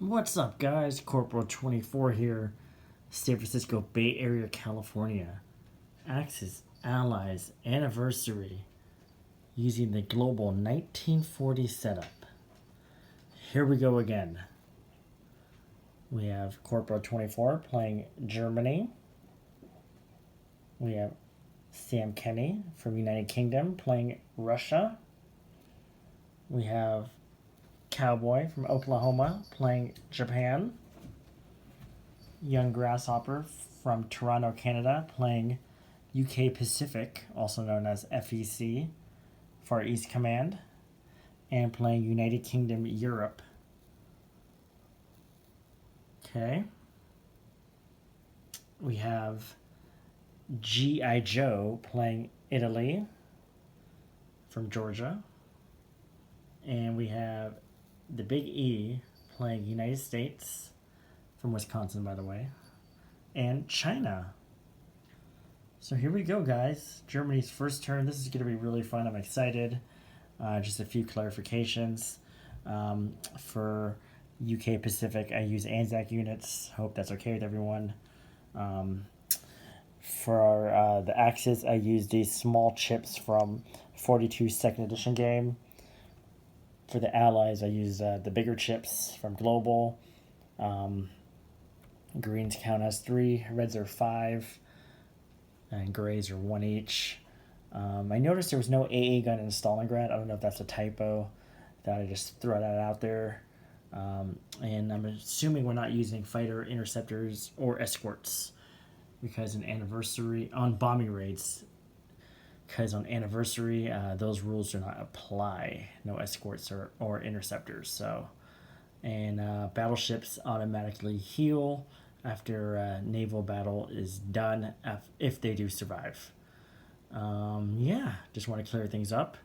What's up, guys? Corporal24 here, San Francisco Bay Area, California. Axis&Allies anniversary using the global 1940 setup. Here we go again. We have Corporal24 playing Germany. We have Sam Kenny from United Kingdom playing Russia. We have Cowboy from Oklahoma playing Japan. Young Grasshopper from Toronto, Canada playing UK Pacific, also known as FEC, Far East Command, and playing United Kingdom, Europe. Okay. We have GiJoe playing Italy from Georgia. And we have the Big E playing United States from Wisconsin, by the way, and China. So here we go, guys. Germany's first turn. This is going to be really fun. I'm excited. Just a few clarifications. For UK Pacific, I use ANZAC units. Hope that's okay with everyone. For the Axis, I use these small chips from 42 2nd edition game. For the Allies, I use the bigger chips from Global. Greens count as 3, reds are 5, and grays are 1 each. I noticed there was no AA gun in Stalingrad. I don't know if that's a typo. Thought I'd just throw that out there. And I'm assuming we're not using fighter, interceptors, or escorts because on bombing raids, because on anniversary, those rules do not apply. No escorts or interceptors. So, and battleships automatically heal after naval battle is done if they do survive. Yeah, just want to clear things up.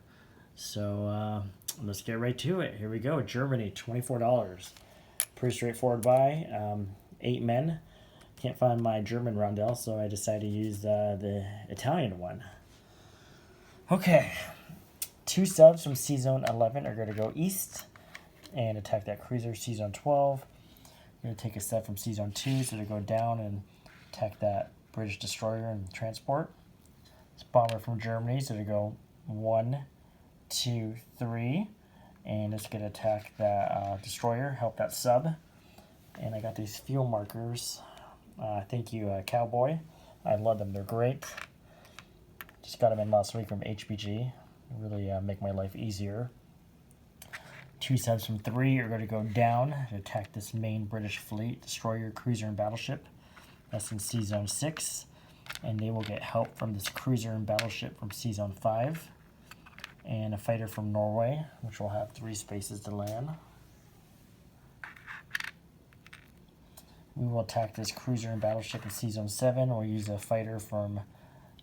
So let's get right to it. Here we go. Germany, $24. Pretty straightforward buy. 8 men. Can't find my German rondel, so I decided to use the Italian one. Okay, 2 subs from C-Zone 11 are going to go east and attack that cruiser, C-Zone 12. I'm going to take a sub from C-Zone 2, so to go down and attack that British destroyer and transport. This bomber from Germany, so to go 1, 2, 3. And it's going to attack that destroyer, help that sub. And I got these fuel markers. Thank you, Cowboy. I love them, they're great. Just got them in last week from HBG. Really make my life easier. 2 subs from 3 are going to go down to attack this main British fleet, destroyer, cruiser, and battleship. That's in C-Zone 6. And they will get help from this cruiser and battleship from C-Zone 5. And a fighter from Norway, which will have 3 spaces to land. We will attack this cruiser and battleship in C-Zone 7. We'll use a fighter from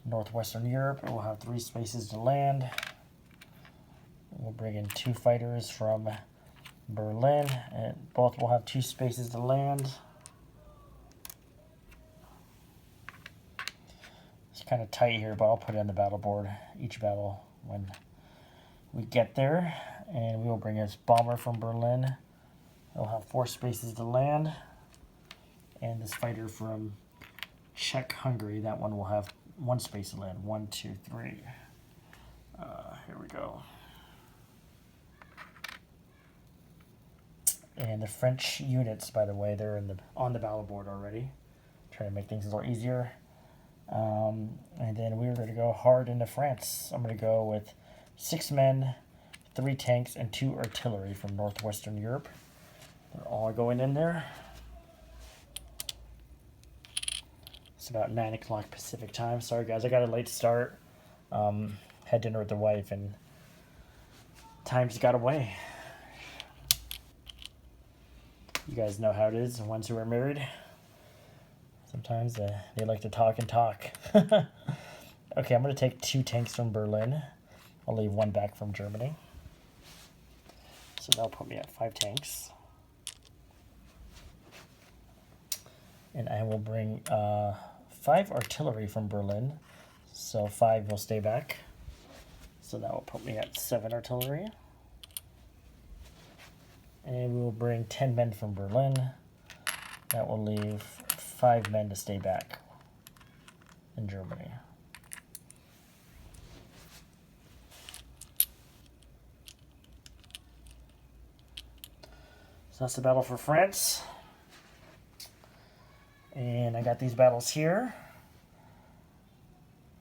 Northwestern Europe. It will have 3 spaces to land. We'll bring in 2 fighters from Berlin, and both will have 2 spaces to land. It's kind of tight here, but I'll put it on the battle board each battle when we get there. And we will bring in this bomber from Berlin. It will have 4 spaces to land. And this fighter from Czech Hungary, that one will have 1 space to land. 1, 2, 3. Here we go. And the French units, by the way, they're on the battle board already. Trying to make things a little easier. And then we're going to go hard into France. I'm going to go with 6 men, 3 tanks, and 2 artillery from Northwestern Europe. They're all going in there. It's about 9 o'clock Pacific time. Sorry, guys, I got a late start. Had dinner with the wife, and time just got away. You guys know how it is, the ones who are married. Sometimes they like to talk and talk. Okay, I'm going to take 2 tanks from Berlin. I'll leave 1 back from Germany. So that'll put me at 5 tanks. And I will bring 5 artillery from Berlin. So 5 will stay back. So that will put me at 7 artillery. And we will bring 10 men from Berlin. That will leave 5 men to stay back in Germany. So that's the battle for France. And I got these battles here.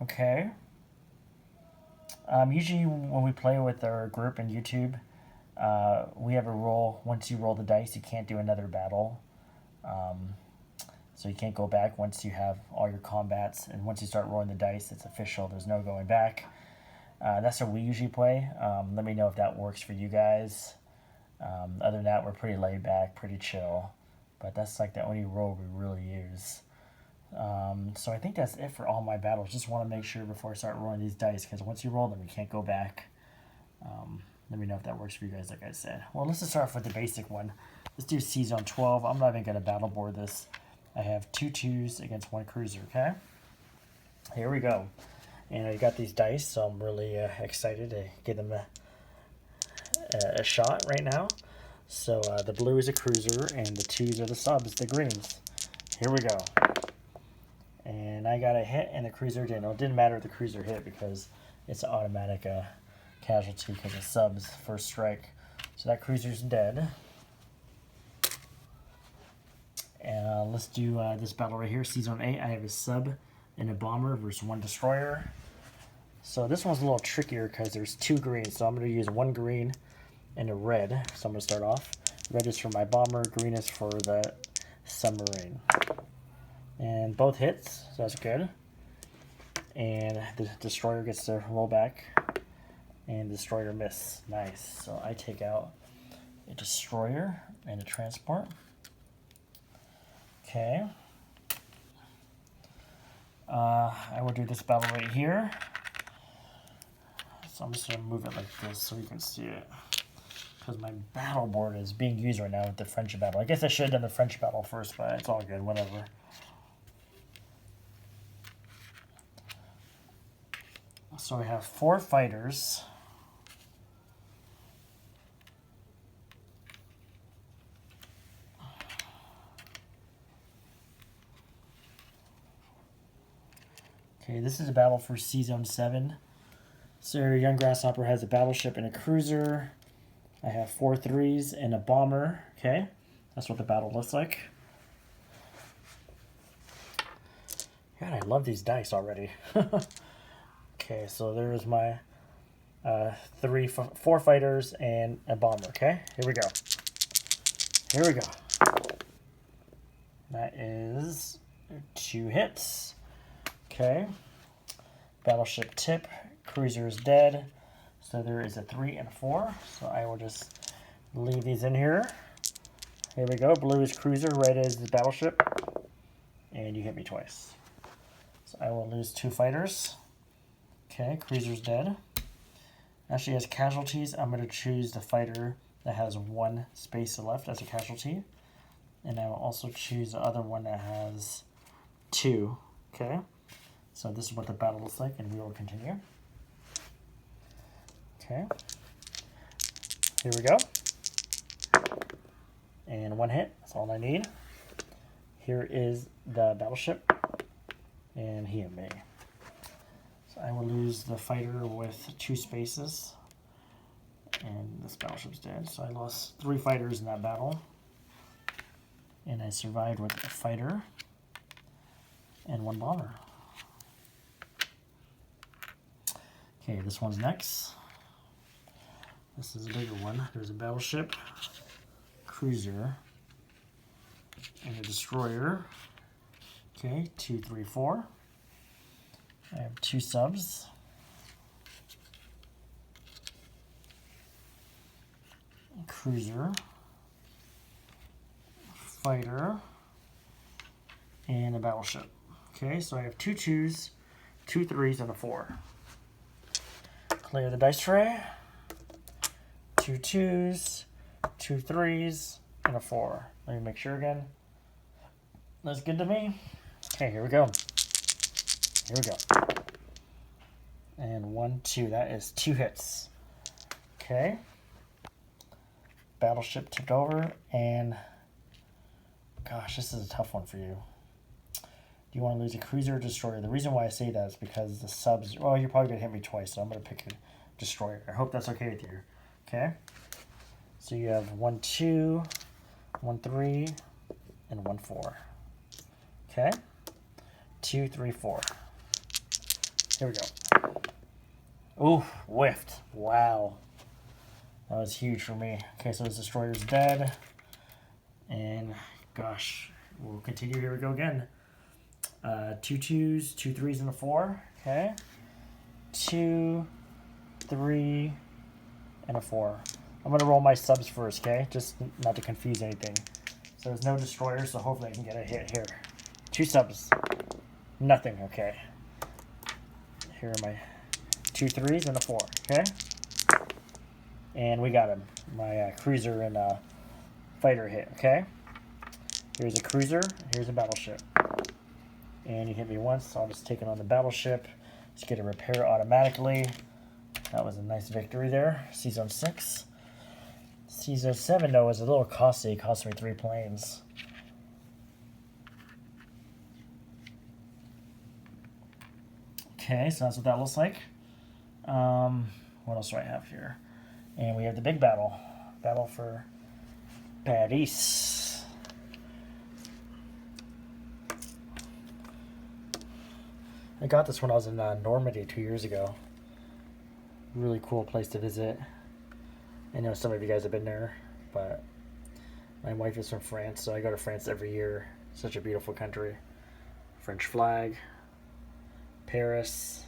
Okay. Usually when we play with our group in YouTube, we have a rule, once you roll the dice, you can't do another battle. So you can't go back once you have all your combats. And once you start rolling the dice, it's official. There's no going back. That's how we usually play. Let me know if that works for you guys. Other than that, we're pretty laid back, pretty chill. But that's like the only rule we really use. So I think that's it for all my battles. Just want to make sure before I start rolling these dice, because once you roll them, you can't go back. Let me know if that works for you guys, like I said. Well, let's just start off with the basic one. Let's do Siege Zone 12. I'm not even going to battle board this. I have 2 2s against 1 cruiser, okay? Here we go. And I got these dice, so I'm really excited to give them a shot right now. So the blue is a cruiser, and the 2s are the subs, the greens. Here we go. And I got a hit, and the cruiser didn't. Well, it didn't matter if the cruiser hit because it's an automatic casualty because of subs first strike. So that cruiser's dead. And let's do this battle right here, Siege Zone 8. I have a sub and a bomber versus 1 destroyer. So this one's a little trickier because there's 2 greens. So I'm going to use 1 green and a red. So I'm going to start off. Red is for my bomber, green is for the submarine. And both hits, so that's good. And the destroyer gets to roll back. And destroyer miss. Nice. So I take out a destroyer and a transport. Okay. I will do this battle right here. So I'm just going to move it like this so you can see it. Because my battle board is being used right now with the French battle. I guess I should have done the French battle first, but it's all good, whatever. So we have 4 fighters. Okay, this is a battle for Siege Zone 7. So Young Grasshopper has a battleship and a cruiser. I have 4 3s and a bomber. Okay, that's what the battle looks like. God, I love these dice already. Okay, so there's my 4 fighters and a bomber. Okay, here we go. Here we go. That is 2 hits. Okay. Battleship tip. Cruiser is dead. So there is a 3 and a 4. So I will just leave these in here. Here we go. Blue is cruiser. Red is the battleship. And you hit me twice. So I will lose 2 fighters. Okay, cruiser's dead. Actually, as casualties, I'm going to choose the fighter that has 1 space left as a casualty. And I will also choose the other one that has 2. Okay. So this is what the battle looks like, and we will continue. Okay. Here we go. And 1 hit. That's all I need. Here is the battleship. And he hit me. So I will lose the fighter with 2 spaces. And this battleship's dead. So I lost 3 fighters in that battle. And I survived with a fighter and 1 bomber. Okay, this one's next. This is a bigger one. There's a battleship, cruiser, and a destroyer. Okay, 2, 3, 4. I have 2 subs. Cruiser, fighter, and a battleship. Okay, so I have 2 2s, 2 3s, and a 4. Clear the dice tray. 2 2s, 2 3s, and a 4. Let me make sure again. That's good to me. Okay, here we go. Here we go. And 1, 2. That is 2 hits. Okay. battleship tipped over, and gosh, this is a tough one for you. Do you want to lose a cruiser or destroyer? The reason why I say that is because the subs, well, you're probably going to hit me twice, so I'm going to pick a destroyer. I hope that's okay with you. Okay? So you have 1, 2, 1, 3, and 1, 4. Okay? 2, 3, 4. Here we go. Ooh, whiffed. Wow. That was huge for me. Okay, so this destroyer's dead. And gosh, we'll continue. Here we go again. 2 2s, 2 3s, and a 4. Okay. 2, 3, and a 4. I'm going to roll my subs first, okay? Just not to confuse anything. So there's no destroyer, so hopefully I can get a hit here. 2 subs. Nothing, okay. Here are my 2 3s and a 4, okay? And we got him. My cruiser and fighter hit, okay? Here's a cruiser, here's a battleship. And you hit me once, so I'll just take it on the battleship. Just get a repair automatically. That was a nice victory there. C-Zone 6. C-Zone 7, though, was a little costly. It cost me 3 planes. Okay, so that's what that looks like. What else do I have here? And we have the big battle. Battle for Paris. I got this when I was in Normandy 2 years ago. Really cool place to visit. I know some of you guys have been there, but my wife is from France, so I go to France every year. Such a beautiful country. French flag. Paris.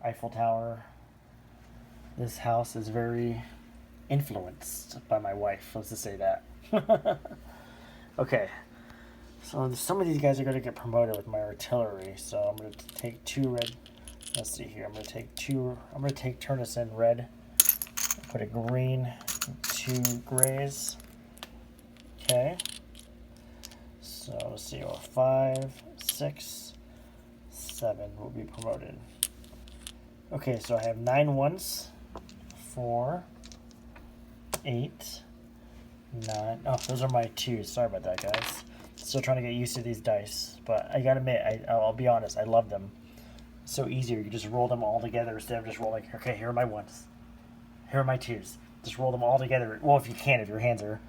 Eiffel Tower. This house is very influenced by my wife. Let's just say that. Okay. So some of these guys are going to get promoted with my artillery. So I'm going to take 2 red. Let's see here. I'm going to take 2. I'm going to take turn us in red. Put a green, 2 grays. Okay. So let's see. 5, 6, 7 will be promoted. Okay, so I have 9 ones. 4, 8, 9. Oh, those are my 2s. Sorry about that, guys. Still trying to get used to these dice, but I gotta admit, I'll be honest, I love them. It's so easier. You just roll them all together instead of just rolling. Okay, here are my 1s. Here are my 2s. Just roll them all together. Well, if you can, if your hands are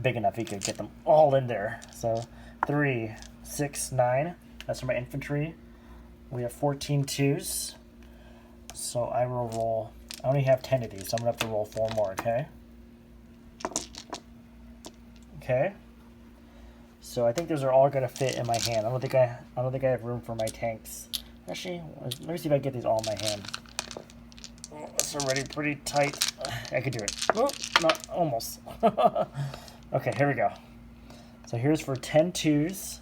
big enough, you could get them all in there. So 3, 6, 9. That's for my infantry. We have 14 2s. So I will roll. I only have 10 of these, so I'm gonna have to roll 4 more. Okay. Okay. So I think those are all gonna fit in my hand. I don't think I have room for my tanks. Actually, let me see if I get these all in my hand. Oh, it's already pretty tight. I could do it. Oh, not almost. Okay, here we go. So here's for 10 2s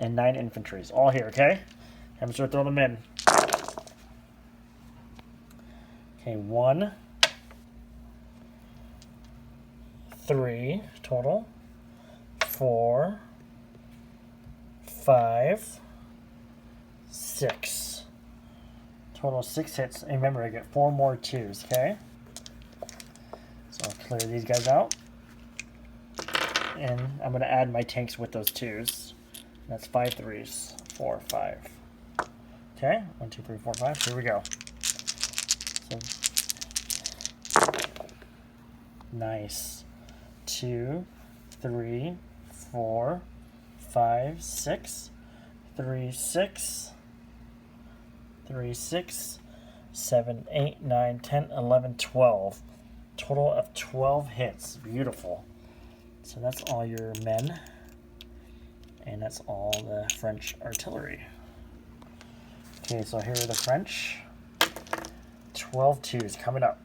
and 9 infantries. All here, okay? I'm just gonna throw them in. Okay, 1, 3 total. 4, 5, 6. Total 6 hits. And remember, I get 4 more 2s, okay? So I'll clear these guys out. And I'm going to add my tanks with those 2s. That's 5 3s. 4, 5. Okay, 1, 2, 3, 4, 5. Here we go. So, nice. 2, 3, 4, 5, 6, 3, 6, 3, 6, 7, 8, 9, 10, 11, 12. Total of 12 hits. Beautiful. So that's all your men. And that's all the French artillery. Okay, so here are the French. 12 2s coming up.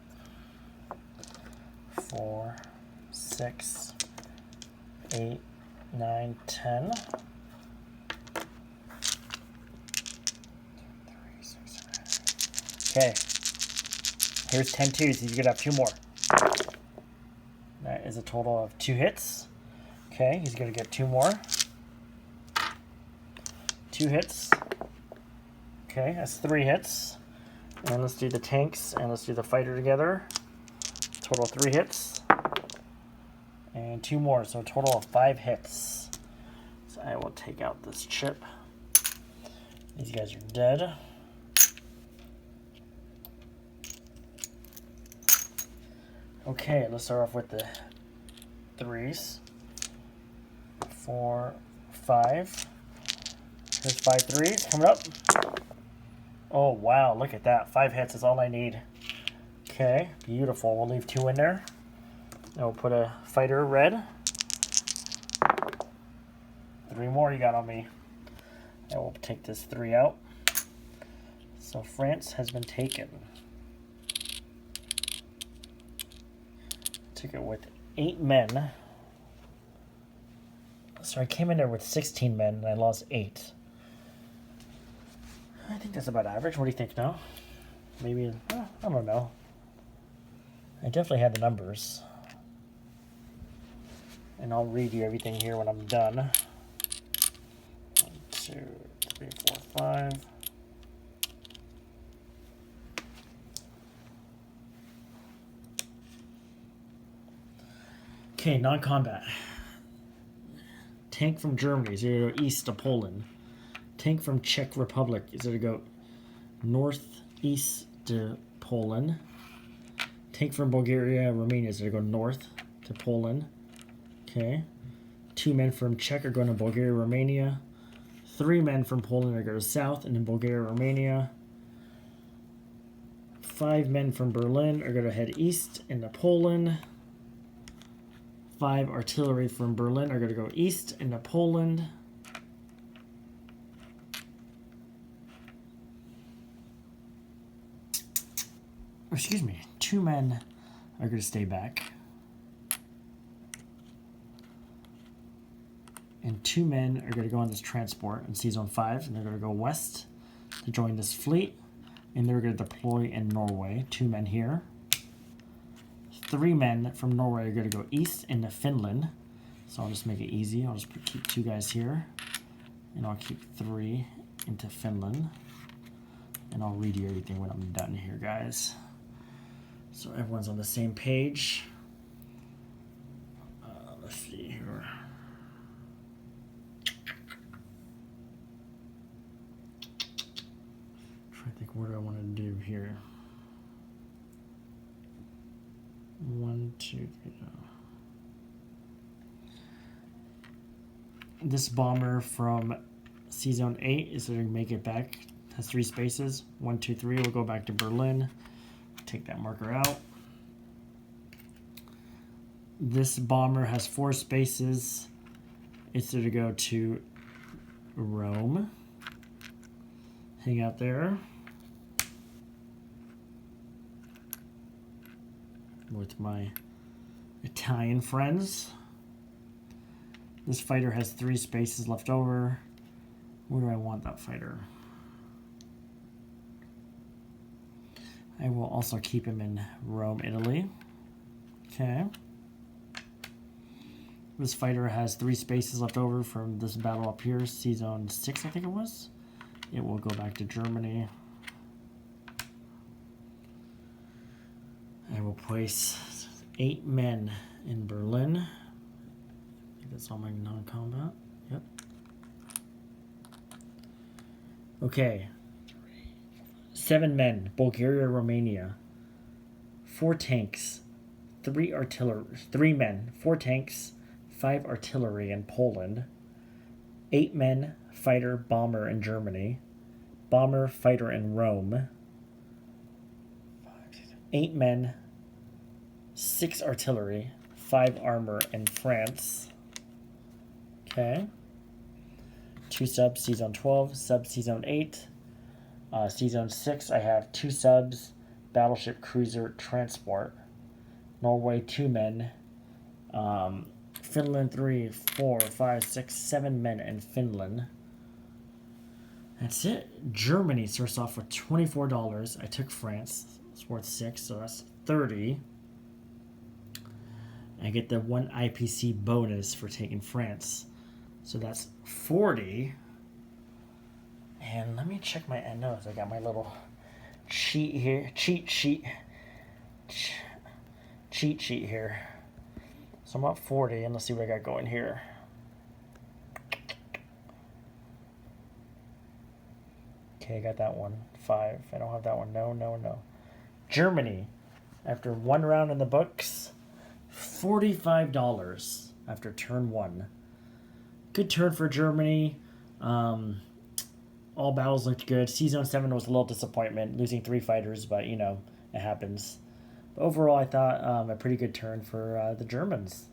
4, 6, 8, 9, 10. 3, 6, 7. Okay. Here's 10 2s. He's going to have 2 more. That is a total of 2 hits. Okay, he's going to get 2 more. 2 hits. Okay, that's 3 hits. And let's do the tanks and let's do the fighter together. total of 3 hits. And 2 more, so a total of 5 hits. So I will take out this chip. These guys are dead. Okay, let's start off with the 3s. 4, 5. Here's 5 3s coming up. Oh, wow, look at that. 5 hits is all I need. Okay, beautiful. We'll leave 2 in there. And we'll put a fighter red. 3 more you got on me. I will take this 3 out. So France has been taken. Took it with 8 men. So I came in there with 16 men and I lost 8. I think that's about average. What do you think now? Maybe, I don't know. I definitely had the numbers. And I'll read you everything here when I'm done. 1, 2, 3, 4, 5. Okay, non-combat. Tank from Germany is going to go east to Poland. Tank from Czech Republic is going to go northeast to Poland. Tank from Bulgaria, Romania is going to go north to Poland. Okay. 2 men from Czech are going to Bulgaria, Romania. 3 men from Poland are going to south and then Bulgaria, Romania. 5 men from Berlin are going to head east into Poland. 5 artillery from Berlin are going to go east into Poland. Excuse me. 2 men are going to stay back. And 2 men are going to go on this transport in Sea Zone 5, and they're going to go west to join this fleet. And they're going to deploy in Norway. 2 men here. 3 men from Norway are going to go east into Finland. So I'll just make it easy. I'll just keep 2 guys here. And I'll keep 3 into Finland. And I'll read you everything when I'm done here, guys. So everyone's on the same page. Let's see here. Trying to think, what do I want to do here? 1, 2, 3. This bomber from Sea Zone 8 is going to make it back. Has 3 spaces. 1, 2, 3. We'll go back to Berlin. Take that marker out. This bomber has 4 spaces. It's going to go to Rome. Hang out there. With my Italian friends. This fighter has 3 spaces left over. Where do I want that fighter? I will also keep him in Rome, Italy. Okay. This fighter has 3 spaces left over from this battle up here, Sea Zone 6, I think it was. It will go back to Germany. I will place 8 men in Berlin. I think that's all my non-combat. Yep. Okay. 7 men, Bulgaria, Romania. 4 tanks, 3 artillery, 3 men, 4 tanks, 5 artillery in Poland. 8 men, fighter, bomber in Germany. Bomber, fighter in Rome. 8 men, 6 artillery, 5 armor in France. Okay. 2 subs, Sea Zone 12, sub Sea Zone 8. Sea Zone 6, I have 2 subs, battleship, cruiser, transport. Norway, 2 men. Finland, 3, 4, 5, 6, 7 men in Finland. That's it. Germany starts off with $24. I took France. It's worth 6, so that's 30. I get the 1 IPC bonus for taking France. So that's 40. And let me check my notes. I got my little cheat here. Cheat cheat sheet here. So I'm up 40, and let's see what I got going here. Okay, I got that one. 5. I don't have that one. No. Germany, after one round in the books, $45 after turn 1. Good turn for Germany. All battles looked good. C-Zone 7 was a little disappointment, losing 3 fighters, but, you know, it happens. But overall, I thought a pretty good turn for the Germans.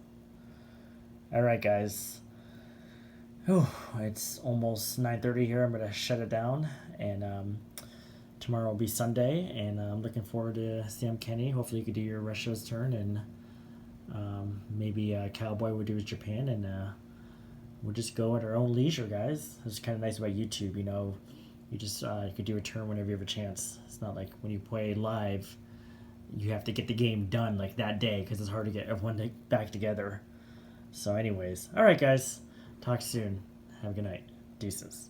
All right, guys. Whew, it's almost 9:30 here. I'm going to shut it down, and tomorrow will be Sunday, and I'm looking forward to Sam Kenny. Hopefully you could do your Russia's turn, and maybe Cowboy would do his Japan, and we'll just go at our own leisure, guys. It's kind of nice about YouTube, you know. You just you could do a turn whenever you have a chance. It's not like when you play live, you have to get the game done like that day because it's hard to get everyone back together. So anyways, all right, guys. Talk soon. Have a good night. Deuces.